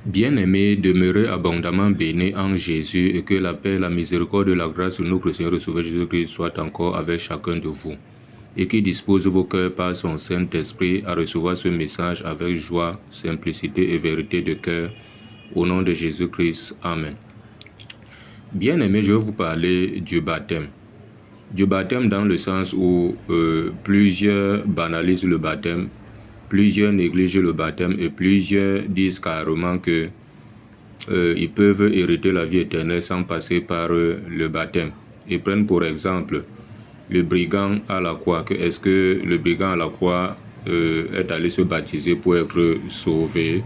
Bien-aimés, demeurez abondamment bénis en Jésus et que la paix, la miséricorde et la grâce de notre Seigneur et Sauveur Jésus-Christ soient encore avec chacun de vous et qui dispose vos cœurs par son Saint-Esprit à recevoir ce message avec joie, simplicité et vérité de cœur. Au nom de Jésus-Christ. Amen. Bien-aimés, je vais vous parler du baptême. Du baptême dans le sens où plusieurs banalisent le baptême, plusieurs négligent le baptême et plusieurs disent carrément que ils peuvent hériter la vie éternelle sans passer par le baptême. Ils prennent pour exemple le brigand à la croix. Est-ce que le brigand à la croix est allé se baptiser pour être sauvé?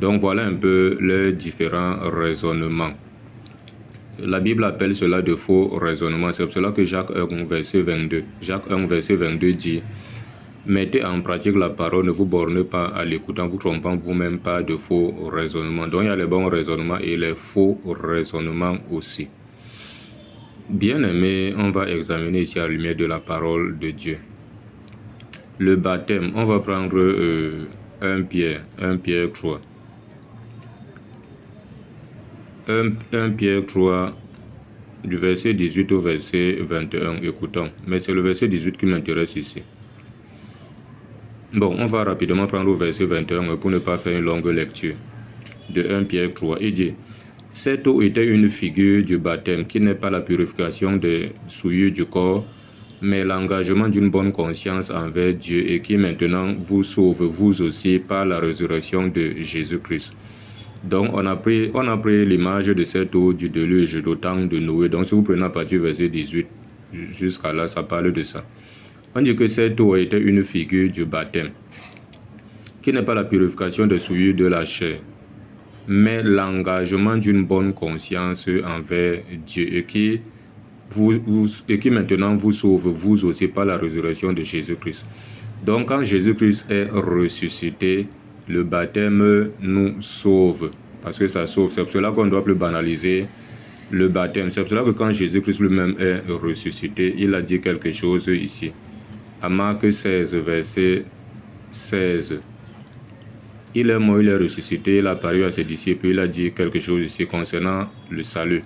Donc voilà un peu les différents raisonnements. La Bible appelle cela de faux raisonnements. C'est pour cela que Jacques 1, verset 22 dit: mettez en pratique la parole, ne vous bornez pas à l'écoutant, vous trompant vous-même pas de faux raisonnements. Donc il y a les bons raisonnements et les faux raisonnements aussi. Bien-aimés, on va examiner ici à la lumière de la parole de Dieu. Le baptême, on va prendre 1 Pierre 3. 1 Pierre 3, du verset 18 au verset 21, écoutons. Mais c'est le verset 18 qui m'intéresse ici. Bon, on va rapidement prendre au verset 21 pour ne pas faire une longue lecture. De 1 Pierre 3, il dit: cette eau était une figure du baptême qui n'est pas la purification des souillures du corps, mais l'engagement d'une bonne conscience envers Dieu et qui maintenant vous sauve vous aussi par la résurrection de Jésus-Christ. Donc on a pris l'image de cette eau du déluge, du temps de Noé. Donc si vous prenez à partir du verset 18 jusqu'à là, ça parle de ça. On dit que cette eau était une figure du baptême, qui n'est pas la purification des souillures de la chair, mais l'engagement d'une bonne conscience envers Dieu et qui maintenant vous sauve vous aussi par la résurrection de Jésus-Christ. Donc quand Jésus-Christ est ressuscité, le baptême nous sauve, parce que ça sauve. C'est pour cela qu'on ne doit plus banaliser le baptême. C'est pour cela que quand Jésus-Christ lui-même est ressuscité, il a dit quelque chose ici. À Marc 16, verset 16. Il est mort, il est ressuscité, il a apparu à ses disciples, il a dit quelque chose ici concernant le salut.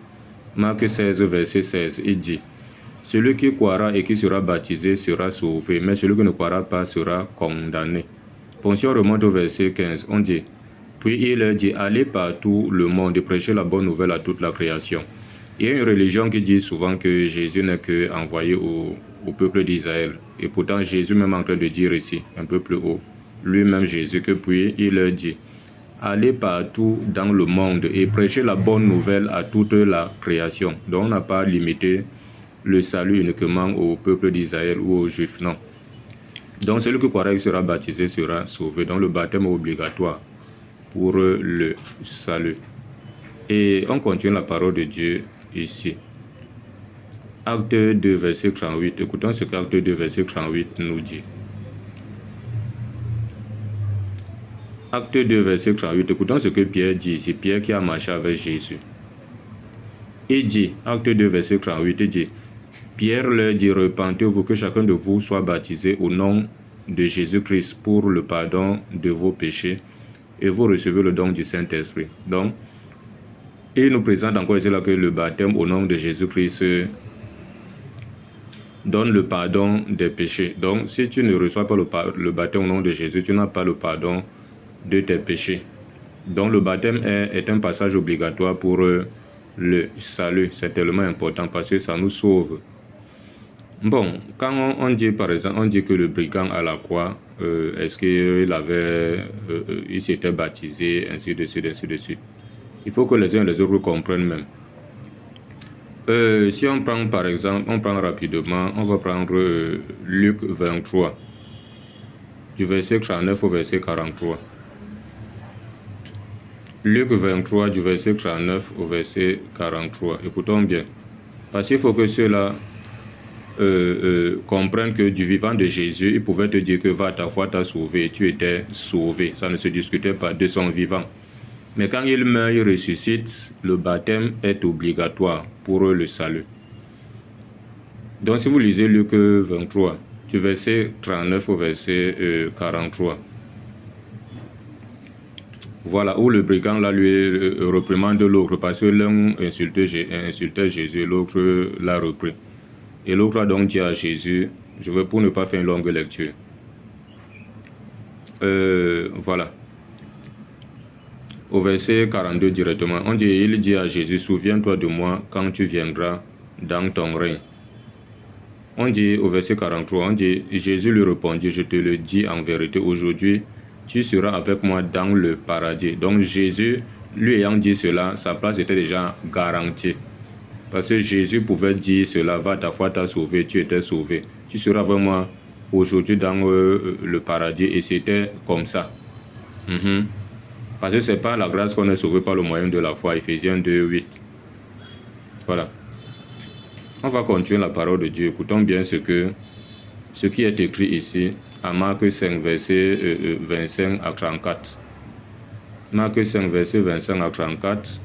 Marc 16, verset 16, il dit: celui qui croira et qui sera baptisé sera sauvé, mais celui qui ne croira pas sera condamné. Bon, si on remonte au verset 15, on dit: puis il dit: allez partout le monde et prêchez la bonne nouvelle à toute la création. Il y a une religion qui dit souvent que Jésus n'est qu'envoyé au peuple d'Israël. Et pourtant, Jésus même est en train de dire ici, un peu plus haut, lui-même Jésus, que puis il dit: allez partout dans le monde et prêchez la bonne nouvelle à toute la création. Donc on n'a pas limité le salut uniquement au peuple d'Israël ou aux Juifs, non. Donc celui qui croira et sera baptisé sera sauvé. Donc le baptême est obligatoire pour le salut. Et on continue la parole de Dieu ici. Acte 2, verset 38. Écoutons ce qu'Acte 2, verset 38 nous dit. Acte 2, verset 38. Écoutons ce que Pierre dit ici. Pierre qui a marché avec Jésus. Il dit, Acte 2, verset 38, il dit: Pierre leur dit: repentez-vous, que chacun de vous soit baptisé au nom de Jésus-Christ pour le pardon de vos péchés, et vous recevez le don du Saint-Esprit. Donc, il nous présente encore ici là que le baptême au nom de Jésus-Christ donne le pardon des péchés. Donc, si tu ne reçois pas le baptême au nom de Jésus, tu n'as pas le pardon de tes péchés. Donc, le baptême est un passage obligatoire pour le salut. C'est tellement important parce que ça nous sauve. Bon, quand on dit par exemple, on dit que le brigand à la croix, est-ce qu'il s'était baptisé, ainsi de suite, ainsi de suite. Il faut que les uns et les autres comprennent même. Si on prend par exemple, on prend rapidement, on va prendre Luc 23, du verset 39 au verset 43. Luc 23, du verset 39 au verset 43. Écoutons bien. Parce qu'il faut que ceux-là comprennent que du vivant de Jésus, il pouvait te dire que va, ta foi t'a sauvé, tu étais sauvé. Ça ne se discutait pas de son vivant. Mais quand il meurt, il ressuscite, le baptême est obligatoire pour le salut. Donc si vous lisez Luc 23, du verset 39 au verset 43, Voilà, où le brigand là lui réprimande l'autre parce que l'un insultait Jésus, l'autre l'a repris. Et l'autre a donc dit à Jésus, je veux pour ne pas faire une longue lecture. Voilà. Au verset 42 directement, il dit à Jésus, souviens-toi de moi quand tu viendras dans ton règne. On dit au verset 43, Jésus lui répondit, je te le dis en vérité, aujourd'hui, tu seras avec moi dans le paradis. Donc Jésus, lui ayant dit cela, sa place était déjà garantie. Parce que Jésus pouvait dire cela, va, ta foi t'a sauvé, tu étais sauvé. Tu seras avec moi aujourd'hui dans le paradis. Et c'était comme ça. Parce que c'est par la grâce qu'on est sauvé par le moyen de la foi. Ephésiens 2, 8. Voilà. On va continuer la parole de Dieu. Écoutons bien ce qui est écrit ici à Marc 5, verset 25 à 34. Marc 5, verset 25 à 34.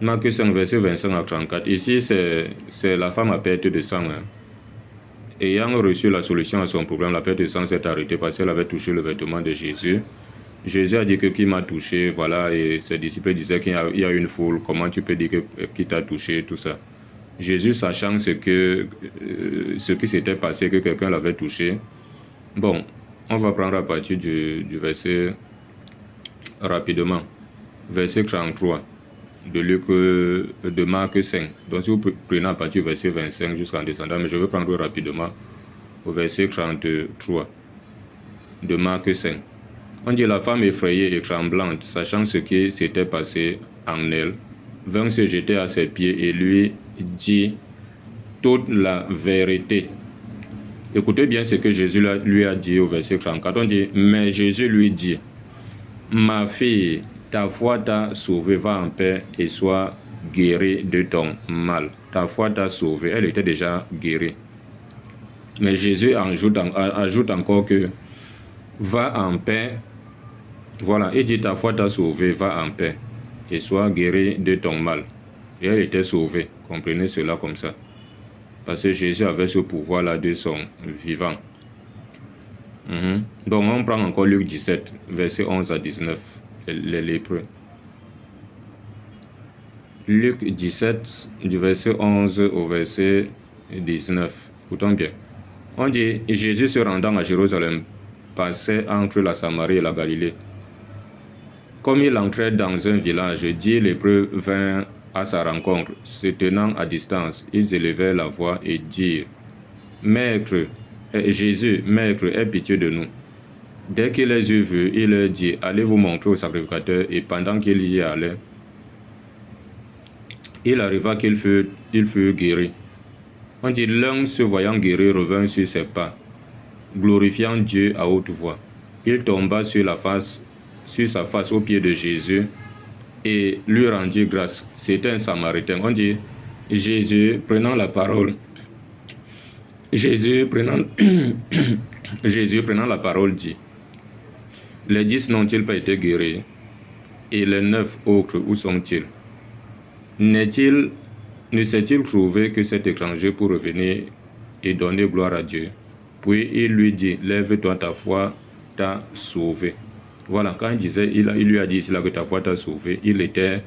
Marc 5, verset 25 à 34. Ici, c'est la femme à perte de sang. Ayant reçu la solution à son problème, la perte de sang s'est arrêtée parce qu'elle avait touché le vêtement de Jésus. Jésus a dit que qui m'a touché, voilà, et ses disciples disaient qu'il y a une foule, comment tu peux dire qui t'a touché, tout ça. Jésus, sachant ce qui s'était passé, que quelqu'un l'avait touché, bon, on va prendre à partir du verset rapidement, verset 33 de Luc, de Marc 5. Donc si vous prenez à partir du verset 25 jusqu'en descendant, mais je vais prendre rapidement au verset 33 de Marc 5. On dit la femme effrayée et tremblante, sachant ce qui s'était passé en elle, vint se jeter à ses pieds et lui dit toute la vérité. Écoutez bien ce que Jésus lui a dit au verset 34. On dit, mais Jésus lui dit, ma fille, ta foi t'a sauvée, va en paix et sois guérie de ton mal. Ta foi t'a sauvée, elle était déjà guérie. Mais Jésus ajoute encore que, va en paix. Voilà, il dit ta foi t'a sauvé, va en paix et sois guéri de ton mal. Et elle était sauvée, comprenez cela comme ça. Parce que Jésus avait ce pouvoir-là de son vivant. Donc on prend encore Luc 17, verset 11 à 19, les lépreux. Luc 17, du verset 11 au verset 19. Écoutons bien. On dit, Jésus se rendant à Jérusalem, passait entre la Samarie et la Galilée. Comme il entrait dans un village, 10 lépreux vinrent à sa rencontre. Se tenant à distance, ils élevèrent la voix et dirent, Maître, Jésus, Maître, aie pitié de nous. Dès qu'il les eut vus, il leur dit, allez vous montrer au sacrificateur. Et pendant qu'il y allait, il arriva qu'il fut guéri. On dit, l'un se voyant guéri revint sur ses pas, glorifiant Dieu à haute voix. Il tomba sur sa face aux pieds de Jésus et lui rendit grâce. C'était un Samaritain. On dit, Jésus prenant la parole, Jésus prenant la parole dit, les 10 n'ont-ils pas été guéris? Et les 9 autres, où sont-ils? Ne s'est-il trouvé que cet étranger pour revenir et donner gloire à Dieu? Puis il lui dit, lève-toi, ta foi t'a sauvé. Voilà, quand il lui a dit ici là que ta foi t'a sauvé, il était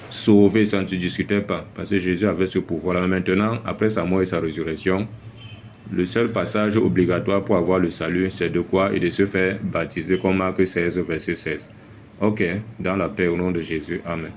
sauvé, ça ne se discutait pas, parce que Jésus avait ce pouvoir-là. Maintenant, après sa mort et sa résurrection, le seul passage obligatoire pour avoir le salut, c'est de quoi? Et de se faire baptiser, comme Marc 16, verset 16. Ok, dans la paix au nom de Jésus. Amen.